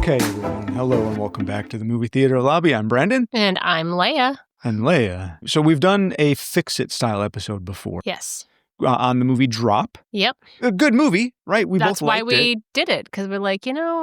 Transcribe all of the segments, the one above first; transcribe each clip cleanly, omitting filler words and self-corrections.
Okay, everyone. Hello and welcome back to the Movie Theater Lobby. I'm Brandon. And I'm Leia. And Leia. So we've done a Fix-It style episode before. Yes. On the movie Drop. Yep. A good movie, right? That's why we did it, because we're like,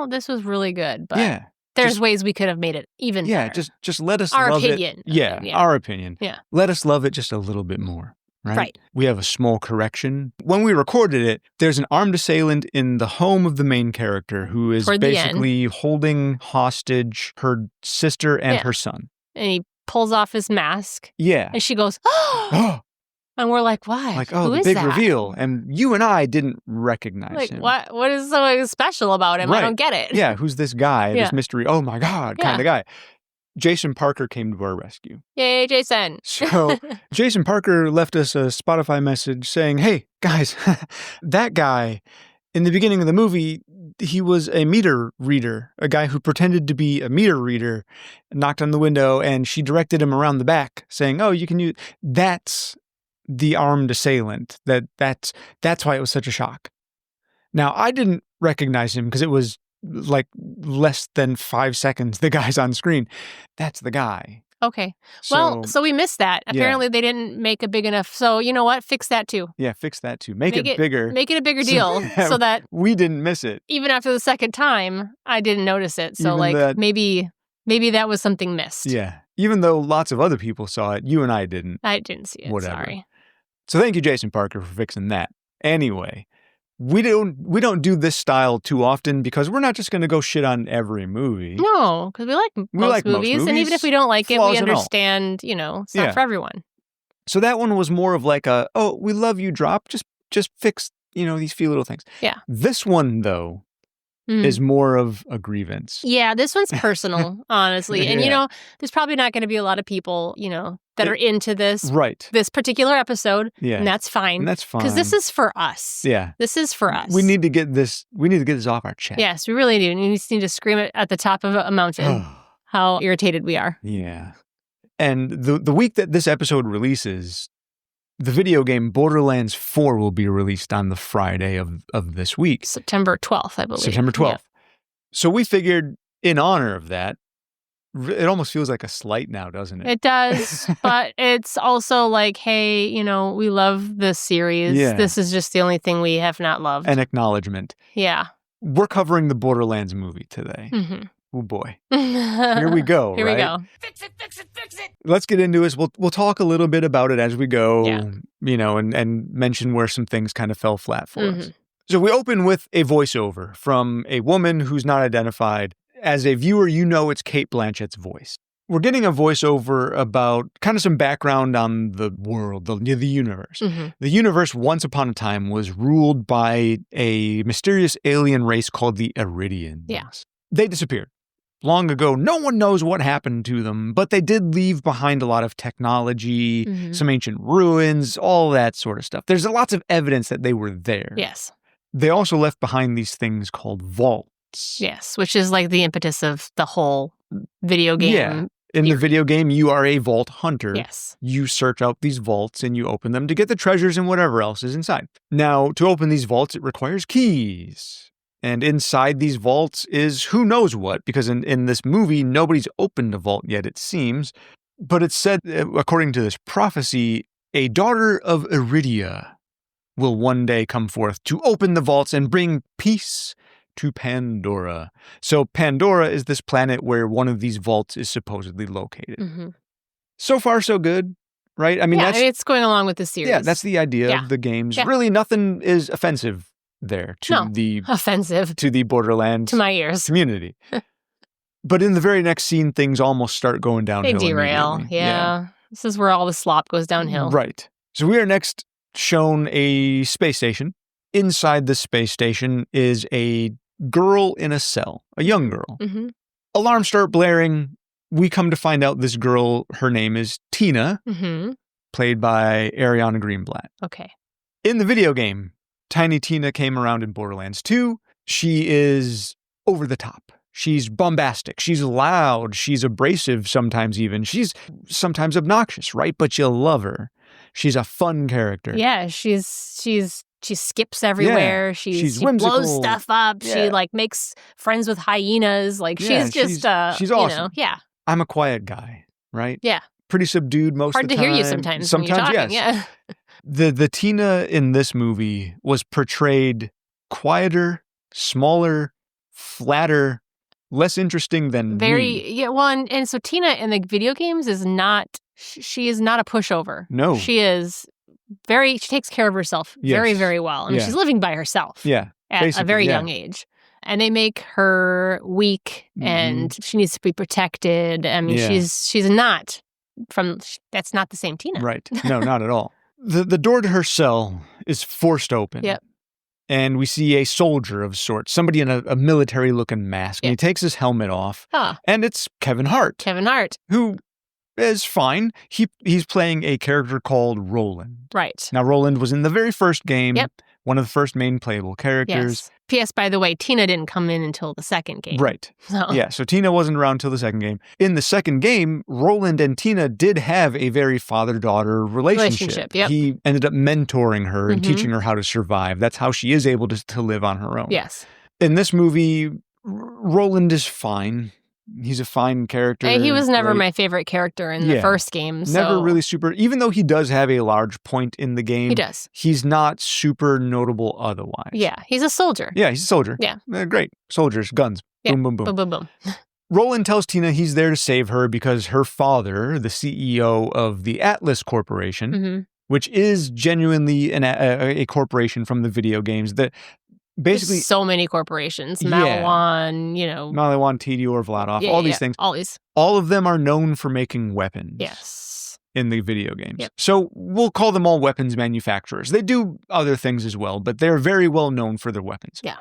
this was really good. But there's ways we could have made it even better. Just let us our love opinion. it. Yeah, our opinion. Yeah. Let us love it just a little bit more. Right. We have a small correction. When we recorded it, there's an armed assailant in the home of the main character who is basically holding hostage her sister and her son. And he pulls off his mask. Yeah. And she goes, oh! And we're like, why? Like, Who the is big that? reveal. And you and I didn't recognize him. What is so special about him? Right. I don't get it. Yeah, who's this guy, this mystery, oh my God, kind of guy. Jason Parker came to our rescue. Yay, Jason. So Jason Parker left us a Spotify message saying, hey, guys, that guy, in the beginning of the movie, he was a meter reader, a guy who pretended to be a meter reader, knocked on the window, and she directed him around the back, saying, oh, you can use... That's the armed assailant. That's why it was such a shock. Now, I didn't recognize him because it was like less than 5 seconds the guy's on screen. That's the guy. Okay. So we missed that. Apparently they didn't make a big enough. So you know what? Fix that too. Yeah, fix that too. Make it bigger. Make it a bigger deal so that we didn't miss it. Even after the second time, I didn't notice it. So maybe that was something missed. Yeah. Even though lots of other people saw it, you and I didn't. I didn't see it. Whatever. Sorry. So thank you, Jason Parker, for fixing that. Anyway, we don't do this style too often because we're not just going to go shit on every movie. No, because we like most movies. And even if we don't like it, we understand, it's not for everyone. So that one was more of like we love you drop. Just fix, these few little things. Yeah. This one, though, is more of a grievance. Yeah, this one's personal, honestly. And, there's probably not going to be a lot of people, that are into this this particular episode. Yeah. And that's fine. Because this is for us. Yeah. This is for us. We need to get this off our chest. Yes, we really do. And we just need to scream it at the top of a mountain how irritated we are. Yeah. And the week that this episode releases, the video game Borderlands 4 will be released on the Friday of this week. September 12th, I believe. September 12th. Yeah. So we figured, in honor of that, it almost feels like a slight now, doesn't it? It does, but it's also like, hey, we love this series. Yeah. This is just the only thing we have not loved. An acknowledgement. Yeah. We're covering the Borderlands movie today. Mm-hmm. Oh boy. Here we go, Here we go. Fix it, fix it, fix it. Let's get into it. We'll talk a little bit about it as we go, and mention where some things kind of fell flat for us. So we open with a voiceover from a woman who's not identified. As a viewer, it's Cate Blanchett's voice. We're getting a voiceover about kind of some background on the world, the universe. Mm-hmm. The universe, once upon a time, was ruled by a mysterious alien race called the Iridians. Yeah. They disappeared. Long ago, no one knows what happened to them, but they did leave behind a lot of technology, some ancient ruins, all that sort of stuff. There's lots of evidence that they were there. Yes. They also left behind these things called vaults. Yes, which is like the impetus of the whole video game. Yeah. In the video game, you are a vault hunter. Yes. You search out these vaults and you open them to get the treasures and whatever else is inside. Now, to open these vaults, it requires keys. And inside these vaults is who knows what, because in this movie, nobody's opened a vault yet, it seems. But it's said, according to this prophecy, a daughter of Iridia will one day come forth to open the vaults and bring peace to Pandora. So Pandora is this planet where one of these vaults is supposedly located. Mm-hmm. So far, so good, right? I mean, it's going along with the series. Yeah, that's the idea of the games. Yeah. Really, nothing is offensive there to the Borderlands to my ears community. But in the very next scene, things almost start going downhill. They derail. Yeah. This is where all the slop goes downhill. Right. So we are next shown a space station. Inside the space station is a girl in a cell, a young girl. Mm-hmm. Alarms start blaring. We come to find out this girl, her name is Tina, played by Ariana Greenblatt. Okay. In the video game, Tiny Tina came around in Borderlands 2. She is over the top. She's bombastic. She's loud. She's abrasive sometimes even. She's sometimes obnoxious, right? But you love her. She's a fun character. Yeah, she's She skips everywhere. Yeah, she blows stuff up. Yeah. She like makes friends with hyenas. Like she's just she's awesome. Yeah. I'm a quiet guy, right? Yeah. Pretty subdued most of the time. Hard to hear you sometimes. Sometimes, when you're talking. yes. Yeah. The Tina in this movie was portrayed quieter, smaller, flatter, less interesting than me. Yeah. Well, and so Tina in the video games is not. She is not a pushover. No. She is she takes care of herself very, very well. And she's living by herself. Yeah. At a very young age. And they make her weak and she needs to be protected. I mean, she's not that's not the same Tina. Right. No, not at all. The door to her cell is forced open. Yep. And we see a soldier of sorts, somebody in a military-looking mask. And he takes his helmet off. And it's Kevin Hart. Kevin Hart. Who is fine. He's playing a character called Roland. Right. Now, Roland was in the very first game. Yep. One of the first main playable characters. Yes. P.S. By the way, Tina didn't come in until the second game. Right. So Tina wasn't around until the second game. In the second game, Roland and Tina did have a very father-daughter relationship. Yep. He ended up mentoring her and teaching her how to survive. That's how she is able to live on her own. Yes. In this movie, Roland is fine. He's a fine character. He was never my favorite character in the first game. So. Never really super, even though he does have a large point in the game. He does. He's not super notable otherwise. Yeah, he's a soldier. Yeah, he's a soldier. Yeah. Great. Soldiers, guns. Yeah. Boom, boom, boom. Boom, boom, boom. Roland tells Tina he's there to save her because her father, the CEO of the Atlas Corporation, which is genuinely a corporation from the video games that basically, there's so many corporations. Maliwan, Maliwan, Tedior, Vladov, all these things. All of them are known for making weapons. Yes. In the video games. Yep. So we'll call them all weapons manufacturers. They do other things as well, but they're very well known for their weapons. Yeah.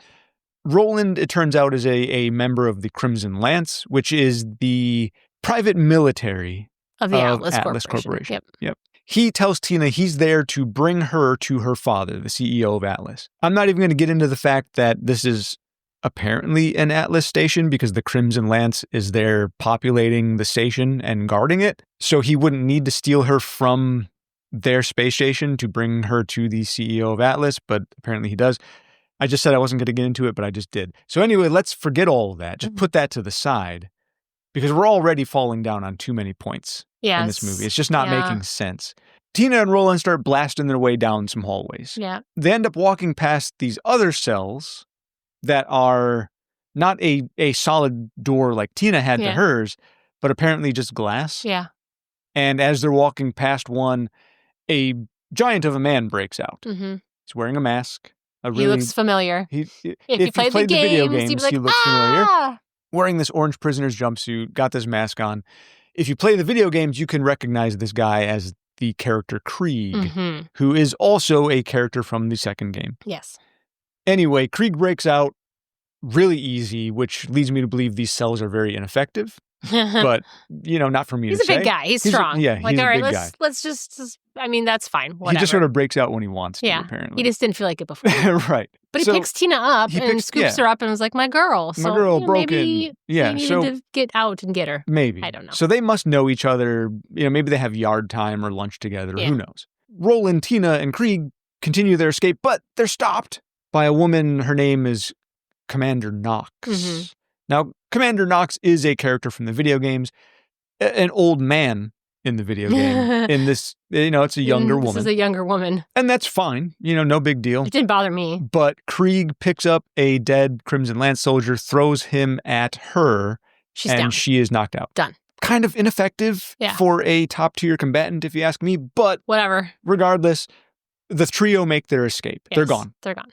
Roland, it turns out, is a member of the Crimson Lance, which is the private military of the Atlas Corporation. Yep. He tells Tina he's there to bring her to her father, the CEO of Atlas. I'm not even going to get into the fact that this is apparently an Atlas station because the Crimson Lance is there populating the station and guarding it. So he wouldn't need to steal her from their space station to bring her to the CEO of Atlas, but apparently he does. I just said I wasn't going to get into it, but I just did. So anyway, let's forget all of that. Just put that to the side because we're already falling down on too many points. In this movie. It's just not making sense. Tina and Roland start blasting their way down some hallways. Yeah. They end up walking past these other cells that are not a solid door like Tina had to hers, but apparently just glass. Yeah. And as they're walking past one, a giant of a man breaks out. He's wearing a mask. He looks familiar. If you played the video games, he looks familiar. Wearing this orange prisoner's jumpsuit, got this mask on. If you play the video games, you can recognize this guy as the character Krieg, who is also a character from the second game. Yes. Anyway, Krieg breaks out really easy, which leads me to believe these cells are very ineffective. But, not for me to say. He's a big guy. He's strong. He's all right, big guy. Let's just, that's fine. Whatever. He just sort of breaks out when he wants to, apparently. He just didn't feel like it before. Right. But he picks Tina up and scoops her up and was like, my girl. So, my girl broken. Maybe he needed to get out and get her. Maybe. I don't know. So they must know each other. Maybe they have yard time or lunch together. Who knows? Roland, Tina, and Krieg continue their escape, but they're stopped by a woman. Her name is Commander Knox. Now, Commander Knox is a character from the video games, an old man in the video game. In this, it's a younger woman. This is a younger woman. And that's fine. No big deal. It didn't bother me. But Krieg picks up a dead Crimson Lance soldier, throws him at her, and she is knocked out. Done. Kind of ineffective for a top-tier combatant, if you ask me, but whatever. Regardless, the trio make their escape. Yes, they're gone. They're gone.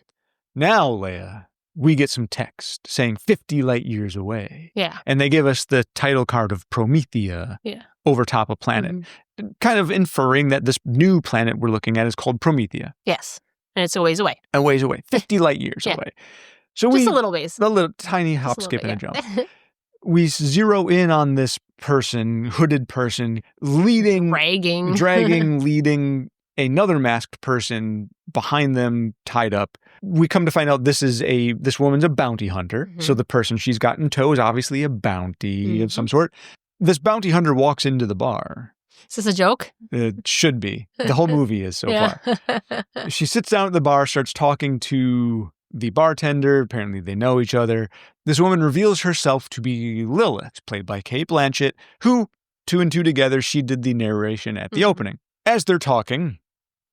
Now, Leia, we get some text saying 50 light years away. Yeah. And they give us the title card of Promethea over top a planet, kind of inferring that this new planet we're looking at is called Promethea. Yes. And it's a ways away. 50 light years away. So just a little ways. A little tiny hop, skip, and a jump. We zero in on this person, hooded person, dragging, leading another masked person behind them, tied up. We come to find out this woman's a bounty hunter. So the person she's got in tow is obviously a bounty of some sort. This bounty hunter walks into the bar Is this a joke? It should be. The whole movie is so far. She sits down at the bar, starts talking to the bartender. Apparently they know each other. This woman reveals herself to be Lilith, played by Cate Blanchett, who, 2 and 2 together, she did the narration at the opening. As they're talking,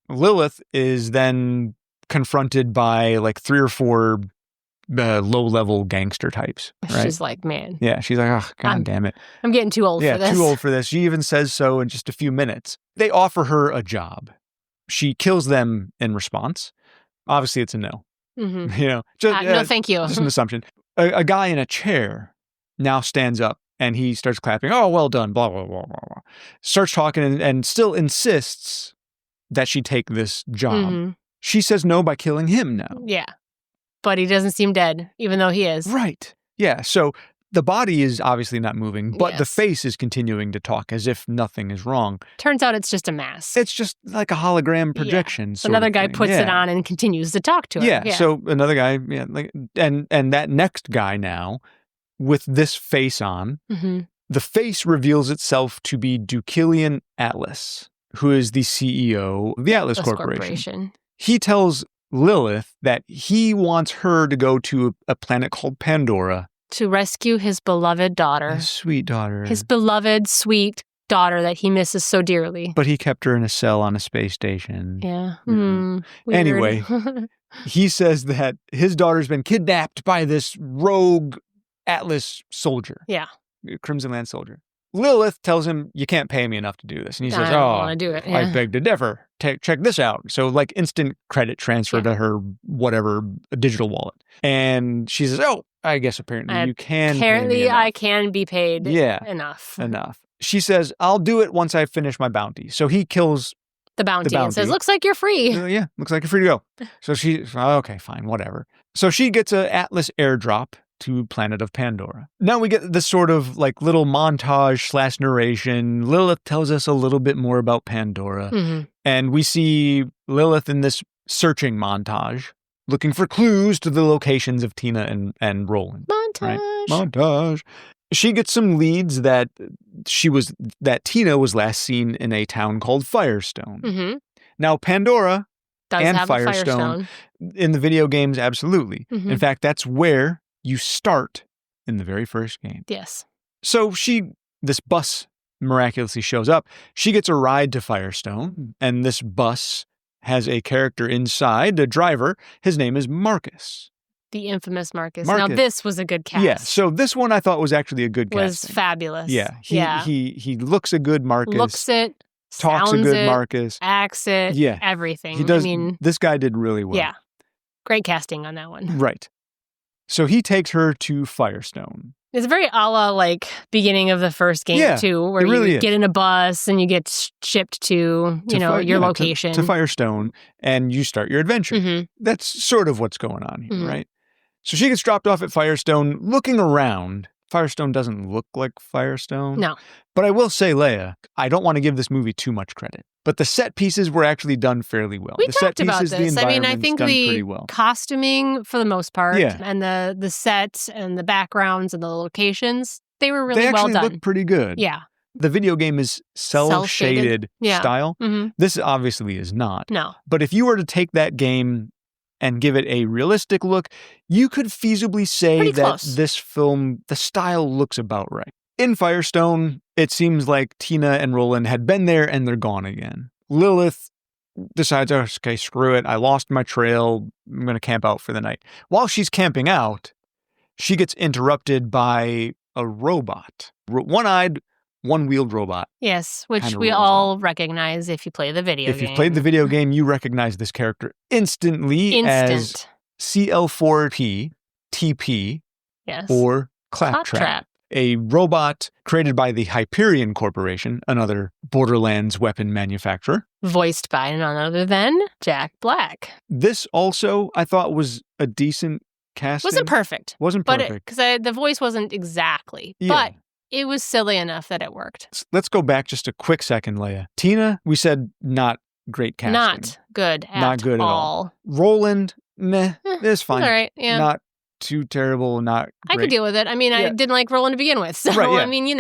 Lilith is then confronted by like 3 or 4 low-level gangster types. Right? She's like, man. Yeah, she's like, oh, God damn it. I'm getting too old for this. Yeah, too old for this. She even says so in just a few minutes. They offer her a job. She kills them in response. Obviously, it's a no. Mm-hmm. You know, just, no, thank you. Just an assumption. A guy in a chair now stands up and he starts clapping. Oh, well done, blah, blah, blah, blah, blah. Starts talking and still insists that she take this job. Mm-hmm. She says no by killing him now. Yeah. But he doesn't seem dead, even though he is. Right. Yeah. So the body is obviously not moving, but the face is continuing to talk as if nothing is wrong. Turns out it's just a mask. It's just like a hologram projection. So another guy puts it on and continues to talk to her. Yeah. So another guy, and that next guy now, with this face on, the face reveals itself to be Dukilian Atlas, who is the CEO of the Atlas Corporation. He tells Lilith that he wants her to go to a planet called Pandora. To rescue his beloved daughter. His sweet daughter. His beloved, sweet daughter that he misses so dearly. But he kept her in a cell on a space station. Yeah. Anyway, he says that his daughter's been kidnapped by this rogue Atlas soldier. Yeah. Crimson Land soldier. Lilith tells him, you can't pay me enough to do this. And he says, I don't want to do it. I beg to differ. Check this out. So like instant credit transfer to her, whatever, digital wallet. And she says, oh, I guess apparently you can Apparently I can be paid enough. She says, I'll do it once I finish my bounty. So he kills the bounty and says, looks like you're free. Yeah, looks like you're free to go. So okay, fine, whatever. So she gets an Atlas airdrop to planet of Pandora. Now we get this sort of like little montage / narration. Lilith tells us a little bit more about Pandora. And we see Lilith in this searching montage, looking for clues to the locations of Tina and Roland. Montage. She gets some leads that Tina was last seen in a town called Firestone. Now Pandora and Firestone in the video games, absolutely. In fact, that's where you start in the very first game. Yes. So this bus miraculously shows up. She gets a ride to Firestone, and this bus has a character inside, a driver. His name is Marcus. The infamous Marcus. Now, this was a good cast. Yeah, so this one I thought was actually a good cast. Was fabulous. Yeah, he looks a good Marcus. Looks it, talks sounds a good it, Marcus. acts it, everything. He does. This guy did really well. Yeah, great casting on that one. Right. So he takes her to Firestone. It's very a la like beginning of the first game too, where you get in a bus and you get shipped to your location. To Firestone, and you start your adventure. That's sort of what's going on here, right? So she gets dropped off at Firestone. Looking around, Firestone doesn't look like Firestone. No. But I will say, Leia, I don't want to give this movie too much credit, but the set pieces were actually done fairly well. We talked about this. I think the costuming, for the most part, and the sets and the backgrounds and the locations, they were really well done. They actually look pretty good. Yeah. The video game is cel-shaded style. This obviously is not. No. But if you were to take that game and give it a realistic look, you could feasibly say that this film, the style looks about right. In Firestone, it seems like Tina and Roland had been there and they're gone again. Lilith decides, okay, screw it. I lost my trail. I'm going to camp out for the night. While she's camping out, she gets interrupted by a robot. One-eyed, one-wheeled robot. Yes, which we all recognize if you play the video game. If you've played the video game, you recognize this character instantly as CL4P, TP, or Claptrap. A robot created by the Hyperion Corporation, another Borderlands weapon manufacturer. Voiced by none other than Jack Black. This also, I thought, was a decent casting. Wasn't perfect. Because the voice wasn't exactly. Yeah. But it was silly enough that it worked. Let's go back just a quick second, Leia. Tina, we said not great casting. Not good at all. Roland, meh, it's fine. All right, yeah. Not too terrible, not great. I could deal with it. I mean, I didn't like Roland to begin with. So, I mean,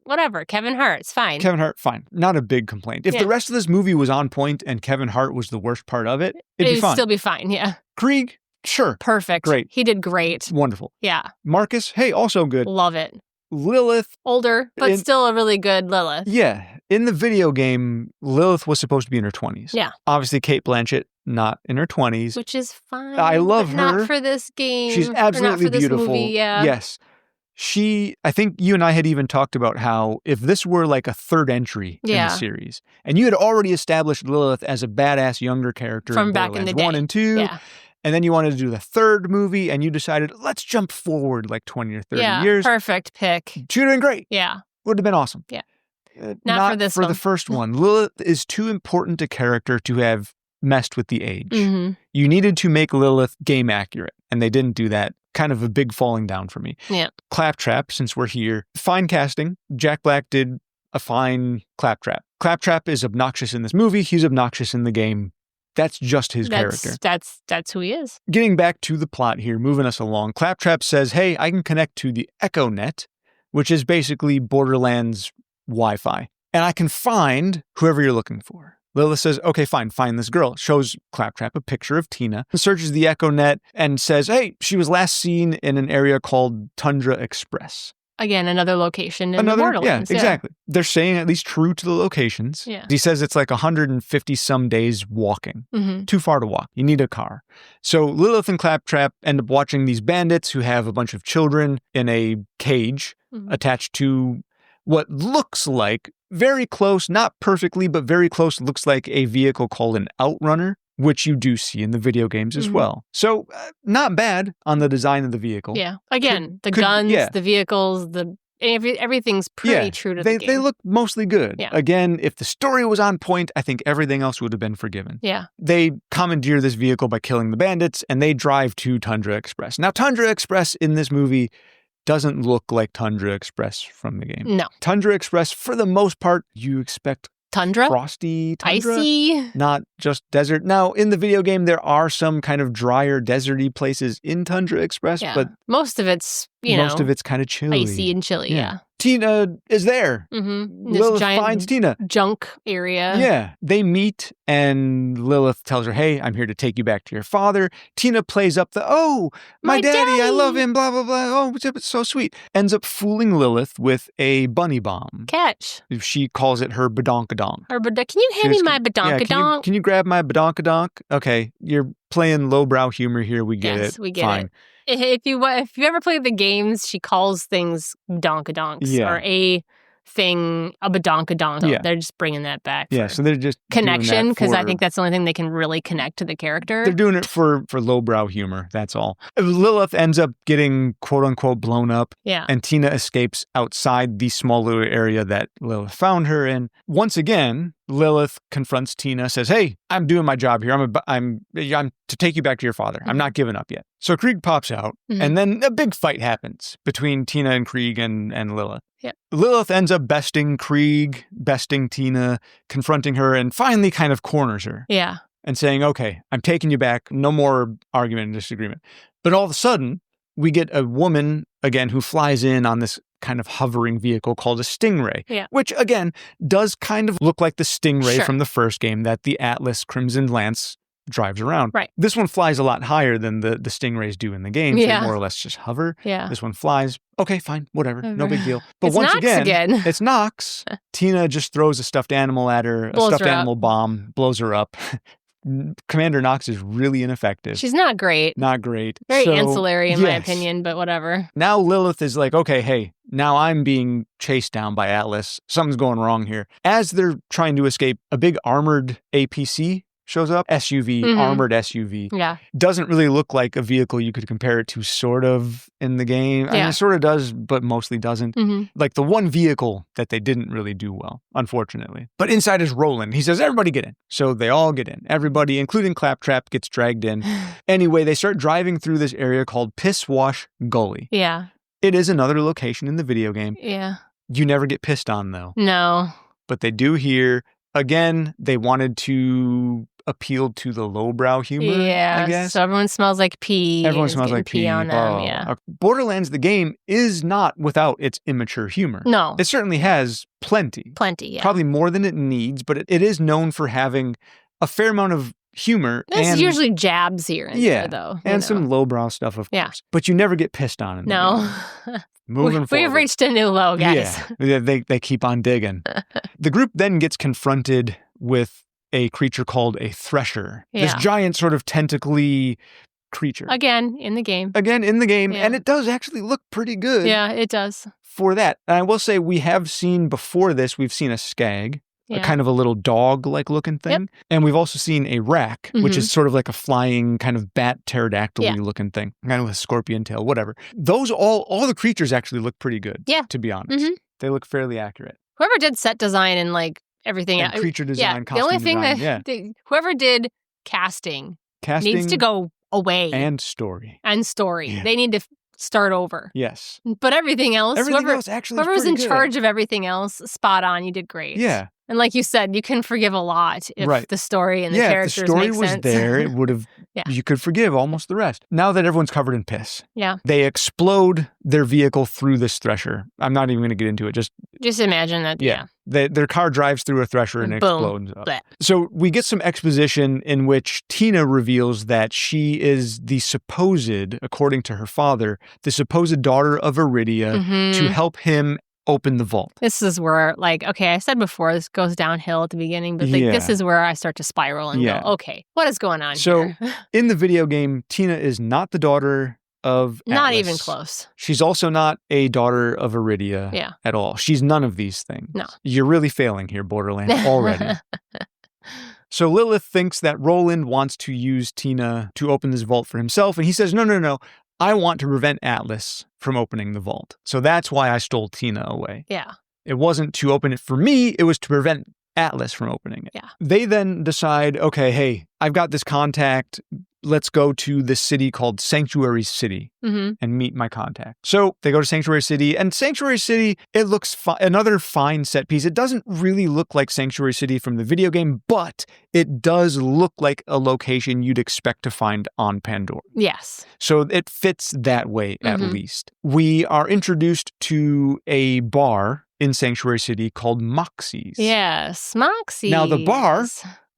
whatever. Kevin Hart, it's fine. Kevin Hart, fine. Not a big complaint. If the rest of this movie was on point and Kevin Hart was the worst part of it, it'd be fine. Still be fine, yeah. Krieg, sure. Perfect. Great. He did great. Wonderful. Yeah. Marcus, hey, also good. Love it. Lilith. Older, but still a really good Lilith. Yeah. In the video game, Lilith was supposed to be in her 20s. Yeah. Obviously, Cate Blanchett, not in her 20s. Which is fine. I love her. Not for this game. She's absolutely beautiful. Movie, yeah. Yes. I think you and I had even talked about how if this were like a third entry in the series, and you had already established Lilith as a badass younger character from back in the day. 1 and 2, and then you wanted to do the third movie, and you decided, let's jump forward like 20 or 30 years. Perfect pick. She would have been great. Yeah. Would have been awesome. Yeah. Not for this for one. the first one. Lilith is too important a character to have messed with the age. Mm-hmm. You needed to make Lilith game accurate, and they didn't do that. Kind of a big falling down for me. Yeah. Claptrap, since we're here, fine casting. Jack Black did a fine Claptrap. Claptrap is obnoxious in this movie. He's obnoxious in the game. That's just his character. That's who he is. Getting back to the plot here, moving us along, Claptrap says, hey, I can connect to the Echo Net, which is basically Borderlands Wi-Fi, and I can find whoever you're looking for. Lilith says, okay, fine, find this girl. Shows Claptrap a picture of Tina, searches the Echo Net, and says, hey, she was last seen in an area called Tundra Express. Again, another location in the Borderlands. Yeah, exactly. They're staying at least true to the locations. Yeah. He says it's like 150 some days walking. Mm-hmm. Too far to walk. You need a car. So Lilith and Claptrap end up watching these bandits who have a bunch of children in a cage attached to what looks like very close, not perfectly, but very close, looks like a vehicle called an Outrunner, which you do see in the video games as well. So not bad on the design of the vehicle. Yeah. Again, the guns, the vehicles, everything's pretty true to the game. They look mostly good. Yeah. Again, if the story was on point, I think everything else would have been forgiven. Yeah. They commandeer this vehicle by killing the bandits, and they drive to Tundra Express. Now, Tundra Express in this movie doesn't look like Tundra Express from the game. No. Tundra Express, for the most part, you expect tundra? Frosty tundra? Icy? Not just desert. Now, in the video game, there are some kind of drier, deserty places in Tundra Express, but most of it's, most of it's kind of chilly. Icy and chilly, yeah. Tina is there. Mm-hmm. Lilith finds Tina. Junk area. Yeah. They meet, and Lilith tells her, hey, I'm here to take you back to your father. Tina plays up my daddy, I love him, blah, blah, blah. Oh, it's so sweet. Ends up fooling Lilith with a bunny bomb. Catch. She calls it her badonkadonk. Can you hand me my badonkadonk? Can you grab my badonkadonk? Okay, you're playing lowbrow humor here. We get it. Yes, we get Fine. it. If you ever play the games, she calls things badonkadonks or a thing a badonkadonk. So they're just bringing that back. Yeah, so they're just connection, because I think that's the only thing they can really connect to the character. They're doing it for lowbrow humor. That's all. Lilith ends up getting quote unquote blown up. Yeah. And Tina escapes outside the small little area that Lilith found her in. Once again, Lilith confronts Tina, says, hey, I'm doing my job here. I'm to take you back to your father. I'm not giving up yet. So Krieg pops out, and then a big fight happens between Tina and Krieg and Lilith. Yep. Lilith ends up besting Krieg, besting Tina, confronting her, and finally kind of corners her. Yeah. And saying, okay, I'm taking you back. No more argument and disagreement. But all of a sudden, we get a woman, again, who flies in on this kind of hovering vehicle called a Stingray, which, again, does kind of look like the Stingray from the first game that the Atlas Crimson Lance drives around. Right. This one flies a lot higher than the Stingrays do in the game. They more or less just hover. Yeah. This one flies. Okay, fine, whatever. No big deal. But it's once Nox again, it's Nox. Tina just throws a stuffed animal at her, a stuffed animal bomb, blows her up. Commander Nox is really ineffective. She's not great. Not great. Very ancillary in my opinion, but whatever. Now Lilith is like, okay, hey, now I'm being chased down by Atlas. Something's going wrong here. As they're trying to escape, a big armored APC shows up. SUV, armored SUV. Yeah. Doesn't really look like a vehicle you could compare it to sort of in the game. I mean, it sort of does, but mostly doesn't. Like the one vehicle that they didn't really do well, unfortunately. But inside is Roland. He says, everybody get in. So they all get in. Everybody, including Claptrap, gets dragged in. Anyway, they start driving through this area called Piss Wash Gully. Yeah. It is another location in the video game. Yeah. You never get pissed on, though. No. But they do here. Again, they wanted to appealed to the lowbrow humor, I guess. So everyone smells like pee. Everyone smells like pee on them, Borderlands, the game, is not without its immature humor. No. It certainly has plenty. Probably more than it needs, but it is known for having a fair amount of humor. There's usually jabs here and there, though. And some lowbrow stuff, of course. But you never get pissed on in the game. Moving forward. We've reached a new low, guys. Yeah, they keep on digging. The group then gets confronted with a creature called a thresher. This giant sort of tentacly creature. Again, in the game. And it does actually look pretty good. Yeah, it does. For that. And I will say we have seen before this, we've seen a skag. A kind of a little dog-like looking thing. Yep. And we've also seen a rack, which is sort of like a flying kind of bat pterodactyl-y looking thing. Kind of with a scorpion tail, whatever. Those, all the creatures actually look pretty good, to be honest. They look fairly accurate. Whoever did set design and like everything. And creature design, costume the only thing design, whoever did casting needs to go away. And story. Yeah. They need to start over. Yes. But everything else, whoever was in charge of everything else, spot on. You did great. Yeah. And like you said, you can forgive a lot if the story and the characters make sense. Yeah, if the story was there, it would have, you could forgive almost the rest. Now that everyone's covered in piss, they explode their vehicle through this thresher. I'm not even going to get into it. Just imagine that, their car drives through a thresher and explodes. So we get some exposition in which Tina reveals that she is the supposed, according to her father, the supposed daughter of Iridia to help him open the vault. This is where, I said before, this goes downhill at the beginning, but this is where I start to spiral and go, okay, what is going on here? So in the video game, Tina is not the daughter of Atlas. Not even close. She's also not a daughter of Iridia at all. She's none of these things. No. You're really failing here, Borderlands, already. So Lilith thinks that Roland wants to use Tina to open this vault for himself, and he says, no. I want to prevent Atlas from opening the vault. So that's why I stole Tina away. Yeah. It wasn't to open it for me, it was to prevent Atlas from opening it. Yeah. They then decide, okay, hey, I've got this contact. Let's go to this city called Sanctuary City and meet my contact. So they go to Sanctuary City, and Sanctuary City, it looks another fine set piece. It doesn't really look like Sanctuary City from the video game, but it does look like a location you'd expect to find on Pandora. Yes. So it fits that way, at least. We are introduced to a bar in Sanctuary City called Moxie's. Yes, Moxie's. Now, the bar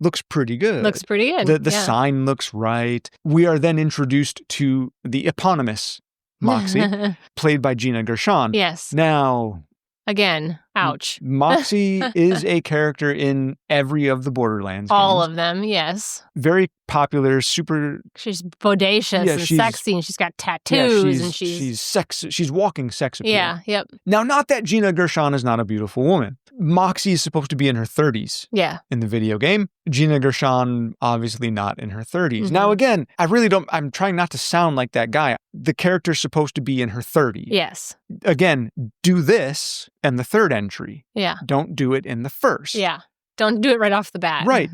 looks pretty good. The sign looks right. We are then introduced to the eponymous Moxie, played by Gina Gershon. Yes. Now, again, ouch. Moxie is a character in every of the Borderlands All games. of them, yes. Very popular, super... She's bodacious and sexy, and she's got tattoos, and she's walking sex appeal. Yeah, yep. Now, not that Gina Gershon is not a beautiful woman. Moxie is supposed to be in her 30s. Yeah. In the video game. Gina Gershon, obviously not in her 30s. Now, again, I'm trying not to sound like that guy. The character's supposed to be in her 30s. Yes. Again, do this in the third entry. Yeah. Don't do it in the first. Yeah. Don't do it right off the bat. Right.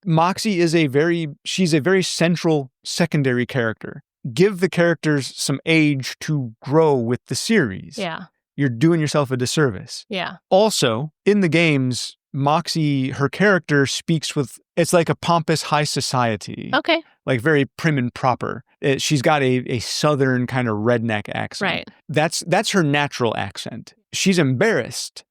Moxie is she's a very central secondary character. Give the characters some age to grow with the series. Yeah. You're doing yourself a disservice. Yeah. Also, in the games, Moxie, her character speaks with, it's like a pompous high society. Okay. Like very prim and proper. She's got a southern kind of redneck accent. Right. That's her natural accent. She's embarrassed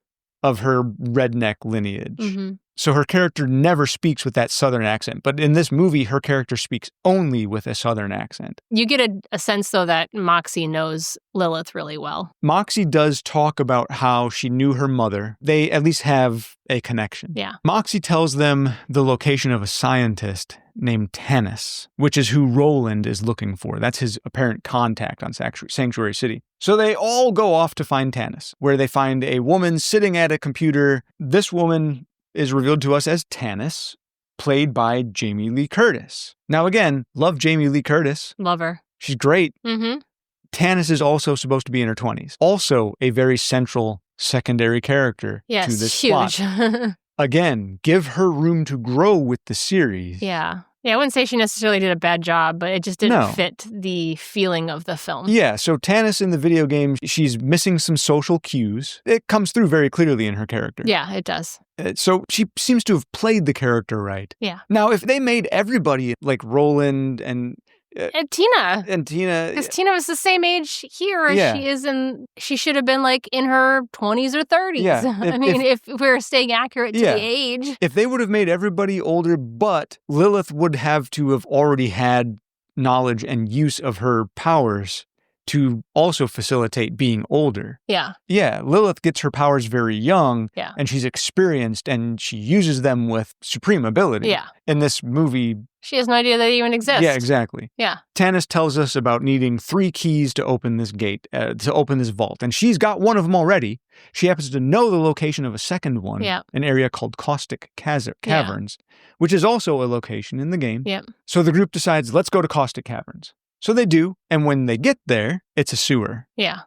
of her redneck lineage. So her character never speaks with that southern accent. But in this movie, her character speaks only with a southern accent. You get a sense, though, that Moxie knows Lilith really well. Moxie does talk about how she knew her mother. They at least have a connection. Yeah. Moxie tells them the location of a scientist named Tanis, which is who Roland is looking for. That's his apparent contact on Sanctuary City. So they all go off to find Tanis, where they find a woman sitting at a computer. This woman is revealed to us as Tanis, played by Jamie Lee Curtis. Now again, love Jamie Lee Curtis. Love her. She's great. Tanis is also supposed to be in her 20s. Also a very central secondary character to this huge. plot. Again, give her room to grow with the series. Yeah. Yeah, I wouldn't say she necessarily did a bad job, but it just didn't fit the feeling of the film. Yeah, so Tanis in the video game, she's missing some social cues. It comes through very clearly in her character. Yeah, it does. So she seems to have played the character right. Yeah. Now, if they made everybody like Roland and Tina. Because Tina was the same age here as she is she should have been like in her 20s or 30s. Yeah. If we're staying accurate to the age. If they would have made everybody older, but Lilith would have to have already had knowledge and use of her powers to also facilitate being older. Yeah. Yeah, Lilith gets her powers very young, and she's experienced, and she uses them with supreme ability. Yeah. In this movie... She has no idea they even exist. Yeah, exactly. Yeah. Tanis tells us about needing 3 keys to open this gate, to open this vault, and she's got one of them already. She happens to know the location of a second one, an area called Caustic Caverns, which is also a location in the game. Yep. So the group decides, let's go to Caustic Caverns. So they do, and when they get there, it's a sewer. Yeah.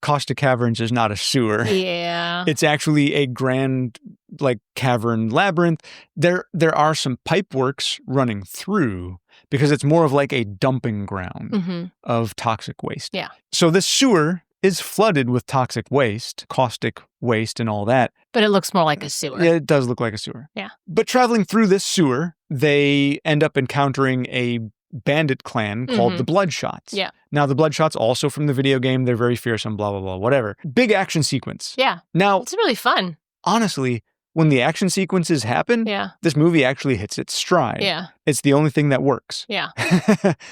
Caustic Caverns is not a sewer. Yeah. It's actually a grand, like, cavern labyrinth. There are some pipe works running through because it's more of like a dumping ground of toxic waste. Yeah. So this sewer is flooded with toxic waste, caustic waste and all that. But it looks more like a sewer. Yeah, it does look like a sewer. Yeah. But traveling through this sewer, they end up encountering a bandit clan called the Bloodshots. Yeah. Now, the Bloodshots, also from the video game, they're very fearsome, blah, blah, blah, whatever. Big action sequence. Yeah. Now, it's really fun. Honestly, when the action sequences happen, this movie actually hits its stride. Yeah. It's the only thing that works. Yeah.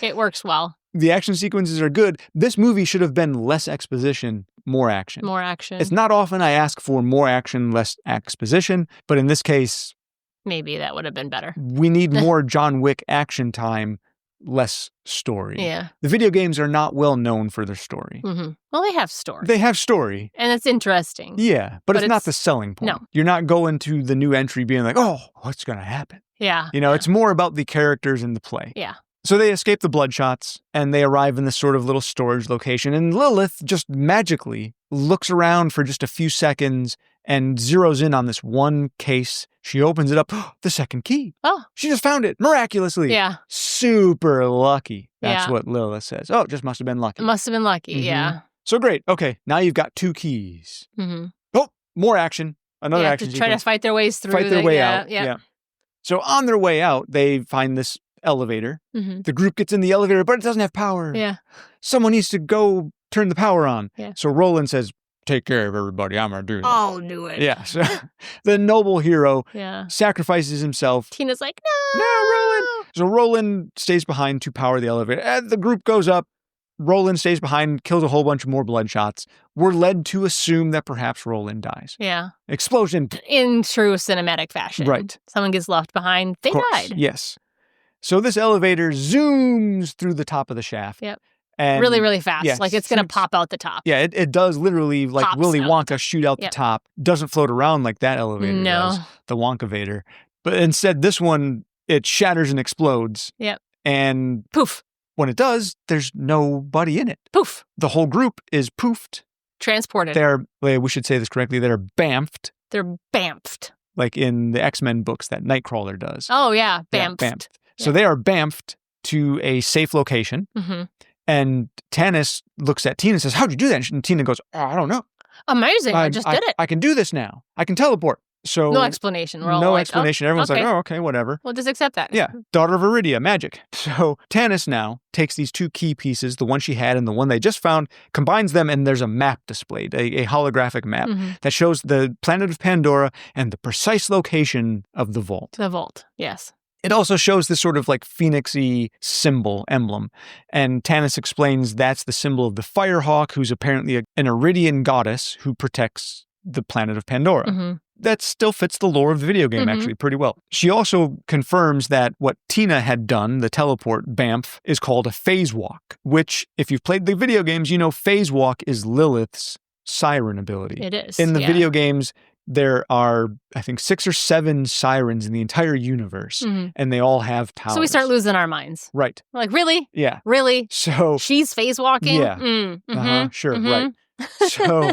It works well. The action sequences are good. This movie should have been less exposition, more action. More action. It's not often I ask for more action, less exposition, but in this case... Maybe that would have been better. We need more John Wick action time, less story. Yeah. The video games are not well known for their story. Well, they have story. They have story. And it's interesting. Yeah, but it's not the selling point. No. You're not going to the new entry being like, oh, what's going to happen? Yeah. You know, it's more about the characters and the play. Yeah. So they escape the Bloodshots, and they arrive in this sort of little storage location, and Lilith just magically looks around for just a few seconds and zeroes in on this one case. She opens it up. The second key. Oh. She just found it miraculously. Yeah. Super lucky. That's what Lilith says. Oh, it just must have been lucky. It must have been lucky, yeah. So great. Okay, now you've got 2 keys. Oh, more action. Another action to try to fight their ways through. Fight their way out. Yeah. So on their way out, they find this elevator. The group gets in the elevator, but it doesn't have power. Yeah. Someone needs to go turn the power on. Yeah. So Roland says, take care of everybody. I'm going to do this. I'll do it. Yeah. So the noble hero sacrifices himself. Tina's like, no. No, Roland. So Roland stays behind to power the elevator. And the group goes up. Roland stays behind, kills a whole bunch more Bloodshots. We're led to assume that perhaps Roland dies. Yeah. Explosion. In true cinematic fashion. Right. Someone gets left behind. They died. Yes. So this elevator zooms through the top of the shaft. Yep. And really, really fast. Like it's going to pop out the top. Yeah, it does literally like Pops Willy out. Wonka shoot out the top. Doesn't float around like that elevator does. The Wonkavator. But instead, this one, it shatters and explodes. Yep. And poof. When it does, there's nobody in it. Poof. The whole group is poofed. Transported. We should say this correctly, they're bamfed. They're bamfed. Like in the X-Men books that Nightcrawler does. Oh, yeah. Bamfed. Yeah, bamfed. So they are bamfed to a safe location. And Tanis looks at Tina and says, how'd you do that? And Tina goes, oh, I don't know. Amazing. I just did it. I can do this now. I can teleport. So no explanation. We're all no like, explanation. Everyone's like, oh, okay, whatever. We'll just accept that. Yeah. Daughter of Iridia, magic. So Tanis now takes these 2 key pieces, the one she had and the one they just found, combines them, and there's a map displayed, a holographic map that shows the planet of Pandora and the precise location of the vault. The vault, yes. It also shows this sort of like phoenix-y emblem. And Tanis explains that's the symbol of the Firehawk, who's apparently an Iridian goddess who protects the planet of Pandora. That still fits the lore of the video game actually pretty well. She also confirms that what Tina had done, the teleport, Bamf, is called a phase walk, which if you've played the video games, you know phase walk is Lilith's siren ability. It is. In the video games, there are, I think, 6 or 7 sirens in the entire universe, and they all have powers. So we start losing our minds. Right. We're like, really? Yeah. Really? So she's phase walking? Yeah. Sure, right. So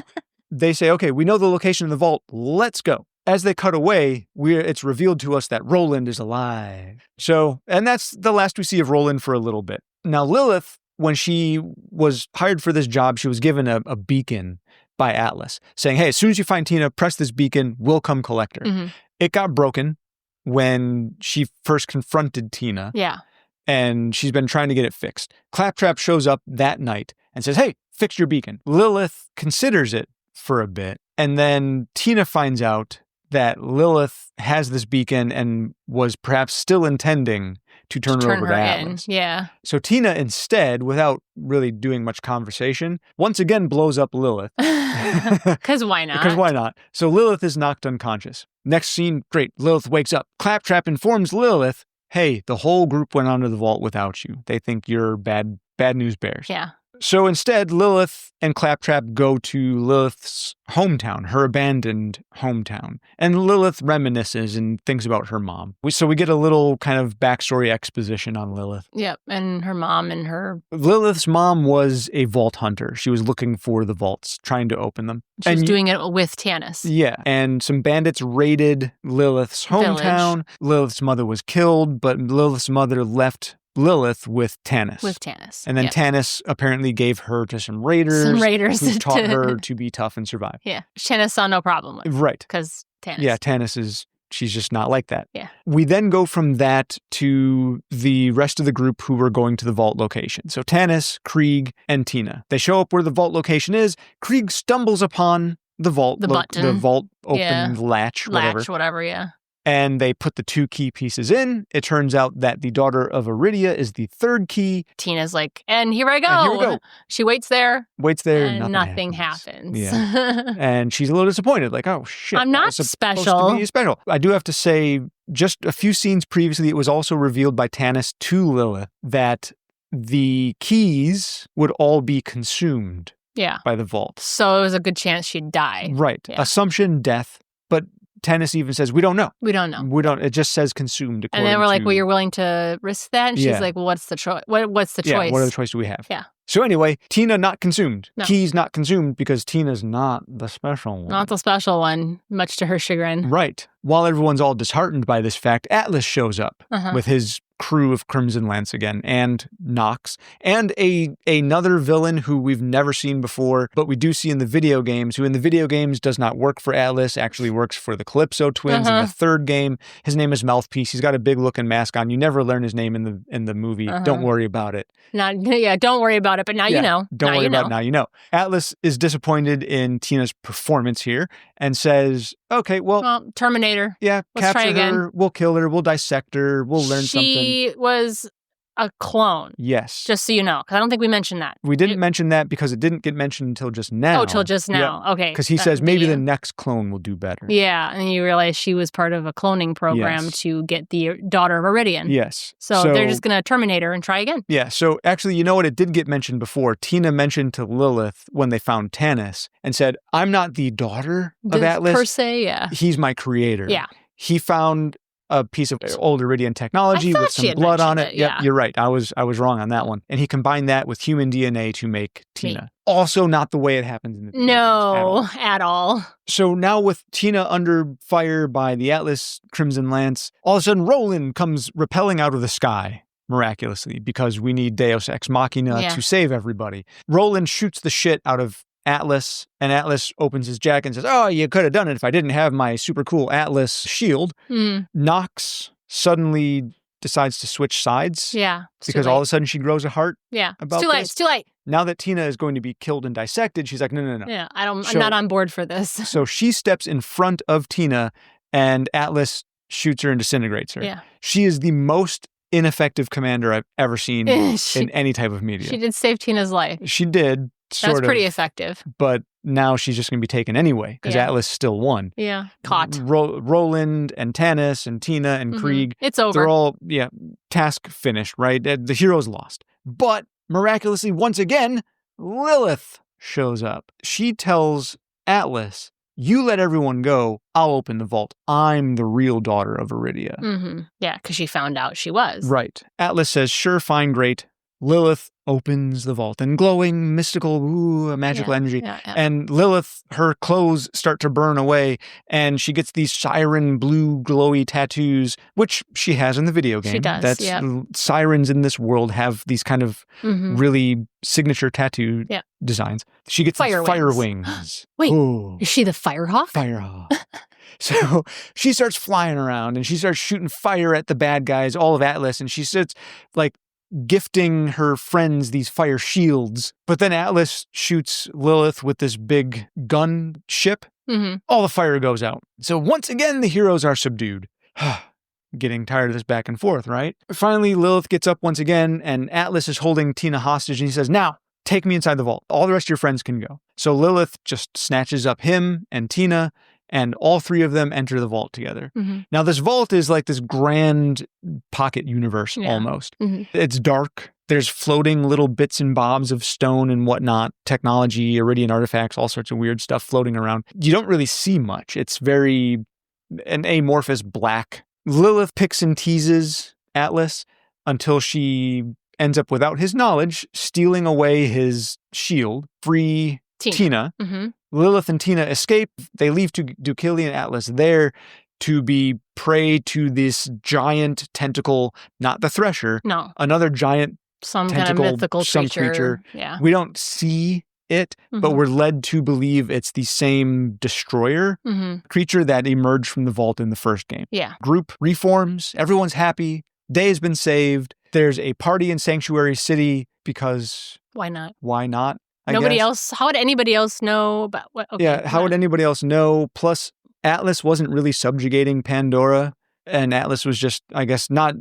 they say, okay, we know the location of the vault. Let's go. as they cut away, it's revealed to us that Roland is alive. So, and that's the last we see of Roland for a little bit. Now, Lilith, when she was hired for this job, she was given a beacon by Atlas saying, hey, as soon as you find Tina, press this beacon, we'll come collect her. Mm-hmm. It got broken when she first confronted Tina. Yeah. And she's been trying to get it fixed. Claptrap shows up that night and says, hey, fix your beacon. Lilith considers it for a bit. And then Tina finds out that Lilith has this beacon and was perhaps still intending to turn her over to Atlas. Yeah. So Tina instead, without really doing much conversation, once again blows up Lilith. Because why not? Because why not? So Lilith is knocked unconscious. Next scene, great. Lilith wakes up. Claptrap informs Lilith, hey, the whole group went onto the vault without you. They think you're bad news bears. Yeah. So instead, Lilith and Claptrap go to Lilith's hometown, her abandoned hometown. And Lilith reminisces and thinks about her mom. So we get a little kind of backstory exposition on Lilith. Yep, and her mom and her... Lilith's mom was a vault hunter. She was looking for the vaults, trying to open them. She was doing it with Tanis. Yeah, and some bandits raided Lilith's hometown. Village. Lilith's mother was killed, but Lilith's mother left Lilith with Tanis. And then Tanis apparently gave her to some raiders. Who taught her to be tough and survive. Yeah. Tanis saw no problem with. Right. Because Tanis. Yeah, Tanis she's just not like that. Yeah. We then go from that to the rest of the group who were going to the vault location. So Tanis, Krieg, and Tina. They show up where the vault location is. Krieg stumbles upon the vault. The button. The vault open latch, whatever. Yeah. And they put the 2 key pieces in. It turns out that the daughter of Iridia is the 3rd key. Tina's like, and here I go. She waits there. And nothing happens. Yeah. And she's a little disappointed. Like, oh, shit. I'm not special. To be special. I do have to say, just a few scenes previously, it was also revealed by Tanis to Lilith that the keys would all be consumed by the vault. So it was a good chance she'd die. Right. Yeah. Assumption, death. But Tanis even says, we don't know. It just says consumed. And then we're like, well, you're willing to risk that? And she's like, well, what's the choice? What's the choice? What other choice do we have? Yeah. So anyway, Tina not consumed. No. Keys not consumed because Tina's not the special one. Not the special one, much to her chagrin. Right. While everyone's all disheartened by this fact, Atlas shows up with his crew of Crimson Lance again, and Nox, and another villain who we've never seen before, but we do see in the video games, who in the video games does not work for Atlas, actually works for the Calypso twins in the 3rd game. His name is Mouthpiece. He's got a big looking mask on. You never learn his name in the movie. Don't worry about it. Don't worry about it, but now you know. Don't worry about it, now you know. Atlas is disappointed in Tina's performance here and says, okay, well Terminator. Yeah, let's try again. Her, we'll kill her, we'll dissect her, we'll learn something. She was a clone. Yes. Just so you know, because I don't think we mentioned that. We didn't mention that because it didn't get mentioned until just now. Oh, till just now. Yeah. Okay. Because he says maybe the next clone will do better. Yeah, and you realize she was part of a cloning program to get the daughter of Iridian. Yes. So they're just going to terminate her and try again. Yeah, so actually, you know what? It did get mentioned before. Tina mentioned to Lilith when they found Tanis and said, I'm not the daughter of Atlas. Per se, yeah. He's my creator. Yeah. He found a piece of old Iridian technology with some blood on it. Yeah. Yep, you're right. I was wrong on that one. And he combined that with human DNA to make Tina. Also not the way it happens in the video games at all. So now with Tina under fire by the Atlas Crimson Lance, all of a sudden Roland comes rappelling out of the sky miraculously because we need Deus Ex Machina to save everybody. Roland shoots the shit out of Atlas, and Atlas opens his jacket and says, oh, you could have done it if I didn't have my super cool Atlas shield. Nox suddenly decides to switch sides. Yeah. Because all of a sudden she grows a heart. Yeah. About It's too late. Now that Tina is going to be killed and dissected, she's like, no. Yeah, I'm not on board for this. So she steps in front of Tina, and Atlas shoots her and disintegrates her. Yeah. She is the most ineffective commander I've ever seen in any type of media. She did save Tina's life. She did. That's pretty effective. But now she's just going to be taken anyway because Atlas still won. Yeah. Caught. Roland and Tanis and Tina and Krieg. It's over. They're all, task finished, right? The hero's lost. But miraculously, once again, Lilith shows up. She tells Atlas, you let everyone go, I'll open the vault. I'm the real daughter of Iridia. Yeah, because she found out she was. Right. Atlas says, sure, fine, great. Lilith opens the vault and glowing, mystical, magical energy. And Lilith, her clothes start to burn away and she gets these siren blue glowy tattoos, which she has in the video game. She does, Sirens in this world have these kind of really signature tattoo designs. She gets fire wings. Wait, is she the Firehawk? Firehawk. So she starts flying around and she starts shooting fire at the bad guys, all of Atlas, and she starts like gifting her friends these fire shields. But then Atlas shoots Lilith with this big gun ship. All the fire goes out. So once again, the heroes are subdued. Getting tired of this back and forth, right? Finally, Lilith gets up once again and Atlas is holding Tina hostage and he says, now, take me inside the vault. All the rest of your friends can go. So Lilith just snatches up him and Tina and all three of them enter the vault together. Now, this vault is like this grand pocket universe almost. It's dark. There's floating little bits and bobs of stone and whatnot, technology, Iridian artifacts, all sorts of weird stuff floating around. You don't really see much. It's very an amorphous black. Lilith picks and teases Atlas until she ends up, without his knowledge, stealing away his shield, free Tina. Lilith and Tina escape. They leave Dukili and Atlas there to be prey to this giant tentacle, not the Thresher. No. Another giant some tentacle, kind of mythical creature. Yeah. We don't see it, but we're led to believe it's the same destroyer creature that emerged from the vault in the first game. Yeah. Group reforms. Everyone's happy. Day has been saved. There's a party in Sanctuary City because... Why not? Why not? Nobody else. How would anybody else know about what? Okay, yeah, how would anybody else know? Plus, Atlas wasn't really subjugating Pandora, and Atlas was just, I guess, not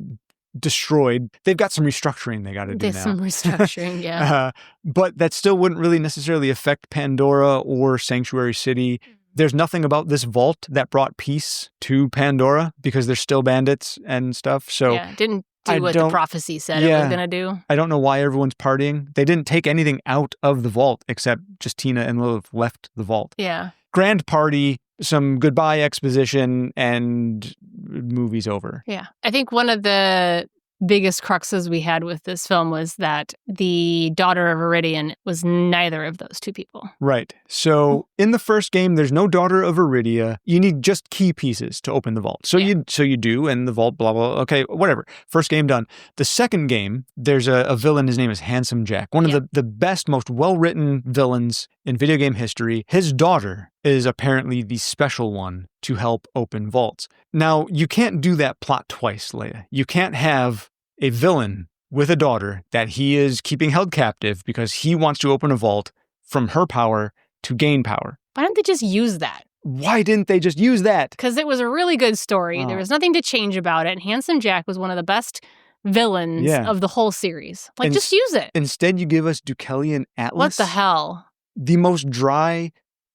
destroyed. They've got some restructuring they got to do now. There's some restructuring, yeah. But that still wouldn't really necessarily affect Pandora or Sanctuary City. There's nothing about this vault that brought peace to Pandora because there's still bandits and stuff. So yeah, didn't do what the prophecy said it was going to do. I don't know why everyone's partying. They didn't take anything out of the vault except just Tina and Lilith left the vault. Yeah. Grand party, some goodbye exposition, and movie's over. Yeah. I think one of the biggest cruxes we had with this film was that the daughter of Iridian was neither of those two people. Right. So in the first game, there's no daughter of Iridia. You need just key pieces to open the vault. So you do, and the vault, blah, blah, okay, whatever. First game done. The second game, there's a villain. His name is Handsome Jack. One of the best, most well-written villains in video game history. His daughter is apparently the special one to help open vaults. Now, you can't do that plot twice, Leia. You can't have a villain with a daughter that he is keeping held captive because he wants to open a vault from her power to gain power. Why don't they just use that? Why didn't they just use that? Because it was a really good story. There was nothing to change about it. Handsome Jack was one of the best villains of the whole series. Just use it. Instead, you give us Dukili and Atlas. What the hell? The most dry,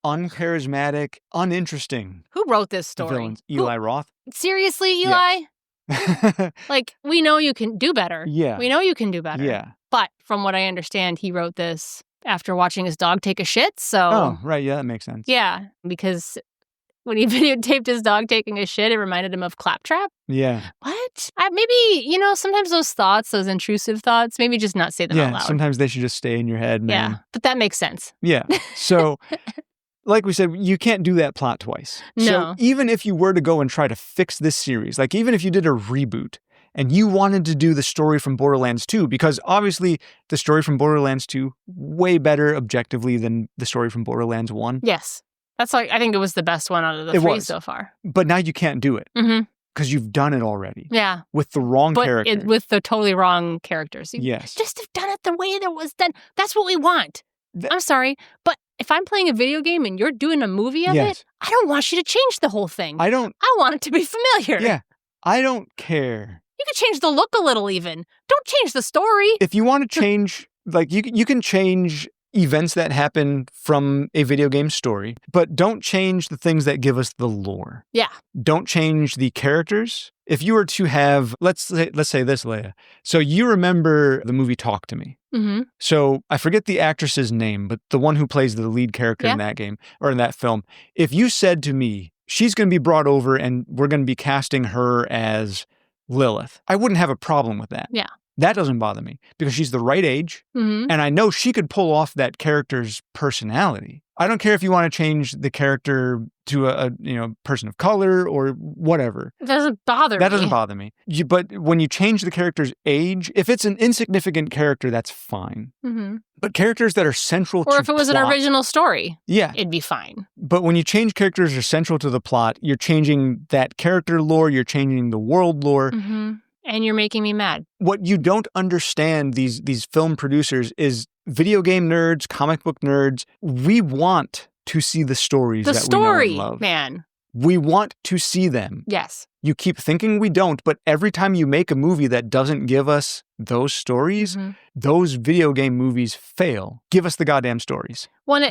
uncharismatic, uninteresting. Who wrote this story? Villains. Eli Roth. Seriously, Eli? Yes. We know you can do better. Yeah. We know you can do better. Yeah. But from what I understand, he wrote this after watching his dog take a shit, so... Oh, right, yeah, that makes sense. Yeah, because when he videotaped his dog taking a shit, it reminded him of Claptrap. Yeah. What? Maybe, sometimes those thoughts, those intrusive thoughts, maybe just not say them out loud. Yeah, sometimes they should just stay in your head, man. Yeah, but that makes sense. Yeah, so... Like we said, you can't do that plot twice. No. So even if you were to go and try to fix this series, like even if you did a reboot and you wanted to do the story from Borderlands 2, because obviously the story from Borderlands 2, way better objectively than the story from Borderlands 1. Yes. That's I think it was the best one out of the three so far. But now you can't do it. Because you've done it already. Yeah. With the wrong character. With the totally wrong characters. Yes. Just have done it the way that it was done. That's what we want. I'm sorry, but if I'm playing a video game and you're doing a movie of it, I don't want you to change the whole thing. I want it to be familiar. Yeah. I don't care. You can change the look a little even. Don't change the story. If you want to change, you can change events that happen from a video game story, but don't change the things that give us the lore. Yeah. Don't change the characters. If you were to have, let's say this, Leia. So you remember the movie Talk to Me. So I forget the actress's name, but the one who plays the lead character in that game or in that film. If you said to me, she's going to be brought over and we're going to be casting her as Lilith, I wouldn't have a problem with that. Yeah. That doesn't bother me because she's the right age. And I know she could pull off that character's personality. I don't care if you want to change the character to a person of color or whatever. It doesn't bother me. That doesn't bother me. But when you change the character's age, if it's an insignificant character, that's fine. But characters that are central to Or if it was plot, an original story, yeah, it'd be fine. But when you change characters that are central to the plot, you're changing that character lore, you're changing the world lore. And you're making me mad. What you don't understand, these film producers, is video game nerds, comic book nerds, we want to see the stories that we know and love. Man. We want to see them. Yes. You keep thinking we don't, but every time you make a movie that doesn't give us those stories, those video game movies fail. Give us the goddamn stories.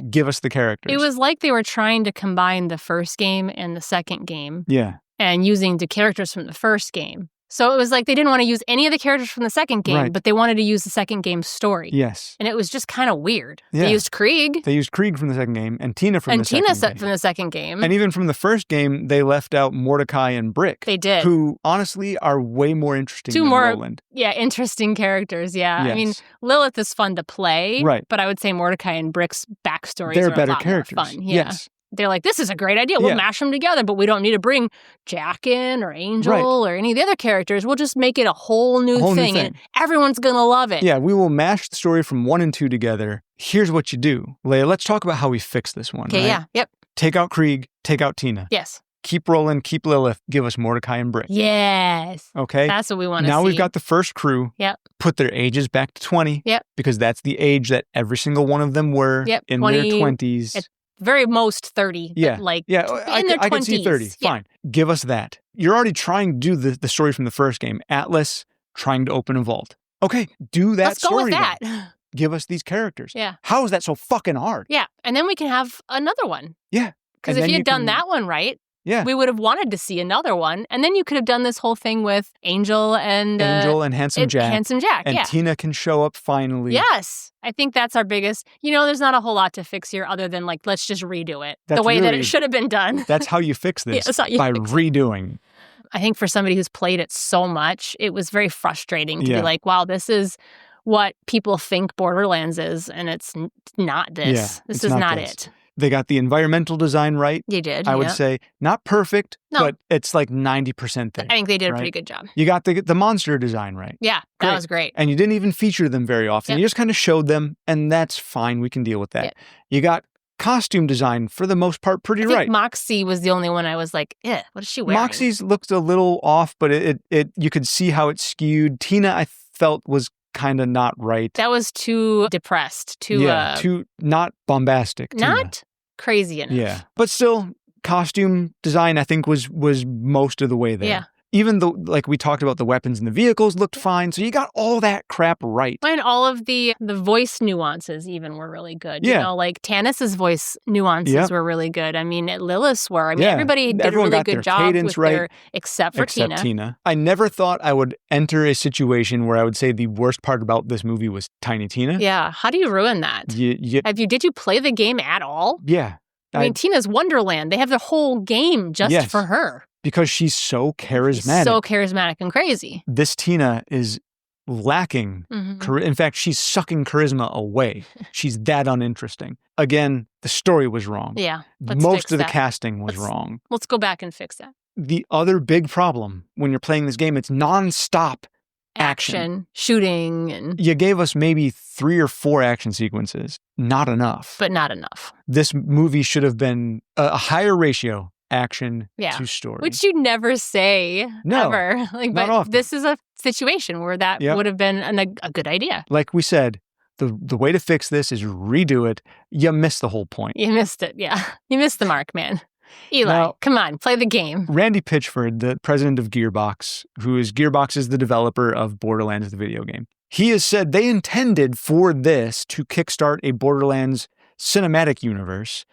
Give us the characters. It was like they were trying to combine the first game and the second game. Yeah. And using the characters from the first game. So it was like they didn't want to use any of the characters from the second game, but they wanted to use the second game's story. Yes. And it was just kind of weird. Yeah. They used Krieg. They used Krieg from the second game and Tina from the second game. And Tina from the second game. And even from the first game, they left out Mordecai and Brick. They did. Who, honestly, are way more interesting than Roland. Yeah, interesting characters, yeah. Yes. I mean, Lilith is fun to play. Right. But I would say Mordecai and Brick's backstories They're are better a lot characters. More fun. Yeah. Yes. They're like, this is a great idea. We'll mash them together, but we don't need to bring Jack in or Angel or any of the other characters. We'll just make it a whole new thing, and everyone's going to love it. Yeah, we will mash the story from 1 and 2 together. Here's what you do. Leia, let's talk about how we fix this one. Okay, right? Yep. Take out Krieg, take out Tina. Yes. Keep Roland, keep Lilith, give us Mordecai and Brick. Yes. Okay? That's what we want to see. Now we've got the first crew. Yep. Put their ages back to 20. Yep. Because that's the age that every single one of them were in their 20s. Very most 30. Yeah. Like, yeah. in their 20s. I can see 30. Yeah. Fine. Give us that. You're already trying to do the story from the first game. Atlas trying to open a vault. Okay, do that story. Let's go with that. Give us these characters. Yeah. How is that so fucking hard? Yeah. And then we can have another one. Yeah. Because if you had done that one right, we would have wanted to see another one. And then you could have done this whole thing with Angel and Handsome Jack. Handsome Jack, and Tina can show up finally. Yes. I think that's our biggest, there's not a whole lot to fix here other than like, let's just redo it. That's the way that really, it should have been done. That's how you fix this, by redoing. I think for somebody who's played it so much, it was very frustrating to be like, wow, this is what people think Borderlands is, and it's not this. Yeah, this is not it. They got the environmental design right. They did, I would say. Not perfect, but it's like 90% there. I think they did a pretty good job. You got the monster design right. Yeah, that was great. And you didn't even feature them very often. Yep. You just kind of showed them, and that's fine. We can deal with that. Yep. You got costume design, for the most part, pretty right. Moxie was the only one I was like, what is she wearing? Moxie's looked a little off, but it you could see how it skewed. Tina, I felt, was kind of not right. That was too depressed. Too not bombastic. Not Tina. Crazy enough. Yeah. But still, costume design, I think, was most of the way there. Yeah. Even though, like we talked about, the weapons and the vehicles looked fine. So you got all that crap right. And all of the voice nuances even were really good. Yeah. Like Tannis's voice nuances were really good. I mean, Lilith's were. I mean, everybody did a really good job with their, except for Tina. I never thought I would enter a situation where I would say the worst part about this movie was Tiny Tina. Yeah. How do you ruin that? Did you play the game at all? Yeah. I mean, Tina's Wonderland. They have the whole game just for her. Because she's so charismatic. So charismatic and crazy. This Tina is lacking. In fact, she's sucking charisma away. She's that uninteresting. Again, the story was wrong. Yeah. Most of the casting was wrong. Let's go back and fix that. The other big problem when you're playing this game, it's nonstop action. Shooting. And you gave us maybe 3 or 4 action sequences. Not enough. But not enough. This movie should have been a higher ratio action to story. Which you never say, ever. Not often. This is a situation where that would have been a good idea. Like we said, the way to fix this is redo it. You missed the whole point. You missed it, yeah. You missed the mark, man. Eli, come on, play the game. Randy Pitchford, the president of Gearbox, Gearbox is the developer of Borderlands, the video game. He has said they intended for this to kickstart a Borderlands cinematic universe,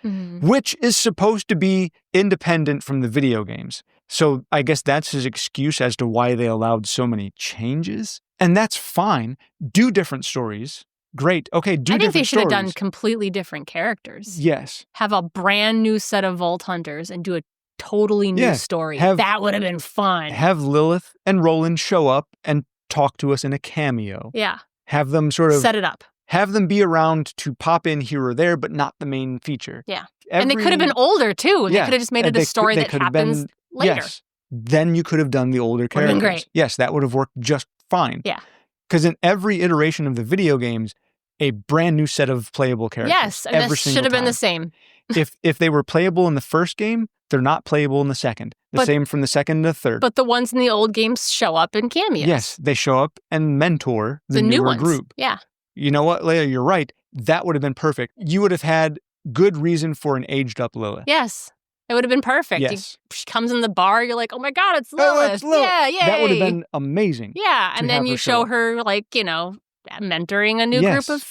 which is supposed to be independent from the video games. So I guess that's his excuse as to why they allowed so many changes. And that's fine. Do different stories. Great. Okay, do different stories. I think they should have done completely different characters. Yes. Have a brand new set of Vault Hunters and do a totally new story. That would have been fun. Have Lilith and Roland show up and talk to us in a cameo. Yeah. Have them sort of... set it up. Have them be around to pop in here or there, but not the main feature. Yeah. And they could have been older, too. They Yeah. could have just made it a story that happens later. Yes. Then you could have done the older characters. Been great. Yes, that would have worked just fine. Yeah. Because in every iteration of the video games, a brand new set of playable characters. Yes, and this should have been the same. If they were playable in the first game, they're not playable in the second. Same from the second to the third. But the ones in the old games show up in cameos. Yes, they show up and mentor the new newer ones. group. Yeah. You know what, Leia? You're right. That would have been perfect. You would have had good reason for an aged-up Lilith. Yes. It would have been perfect. Yes. She comes in the bar, you're like, oh my God, it's Lilith. Oh, it's Lilith. Yeah, yay. That would have been amazing. Yeah, and then you show her, like, mentoring a new group of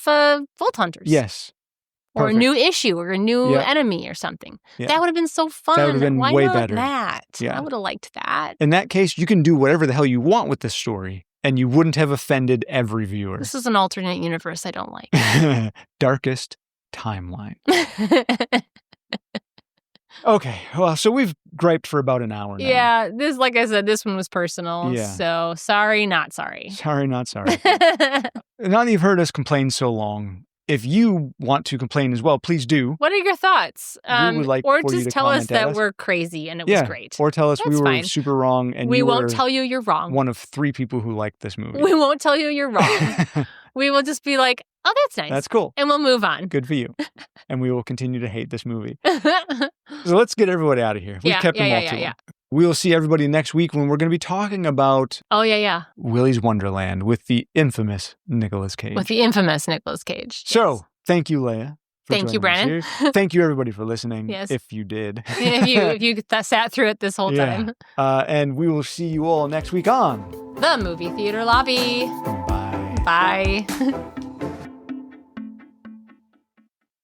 Vault Hunters. Yes. Or a new issue or a new enemy or something. Yeah. That would have been so fun. That would have been way better. That? Yeah. I would have liked that. In that case, you can do whatever the hell you want with this story, and you wouldn't have offended every viewer. This is an alternate universe I don't like. Darkest timeline. Okay, well, so we've griped for about an hour now. Yeah, like I said, this one was personal. Yeah. So sorry, not sorry. Sorry, not sorry. Now that you've heard us complain so long, if you want to complain as well, please do. What are your thoughts? We would like or for just you to tell us that us. We're crazy and it was great. Or tell us That's we were fine. super wrong and we won't tell you you're wrong. One of 3 people who liked this movie. We won't tell you you're wrong. We will just be like, oh, that's nice. That's cool. And we'll move on. Good for you. And we will continue to hate this movie. So let's get everybody out of here. We've kept them all too long. We will see everybody next week when we're going to be talking about... Oh, yeah. Willy's Wonderland with the infamous Nicolas Cage. So, thank you, Leia. Thank you, Brandon. Thank you, everybody, for listening. Yes. If you did. if you sat through it this whole time. And we will see you all next week on... The Movie Theater Lobby. Bye. Bye.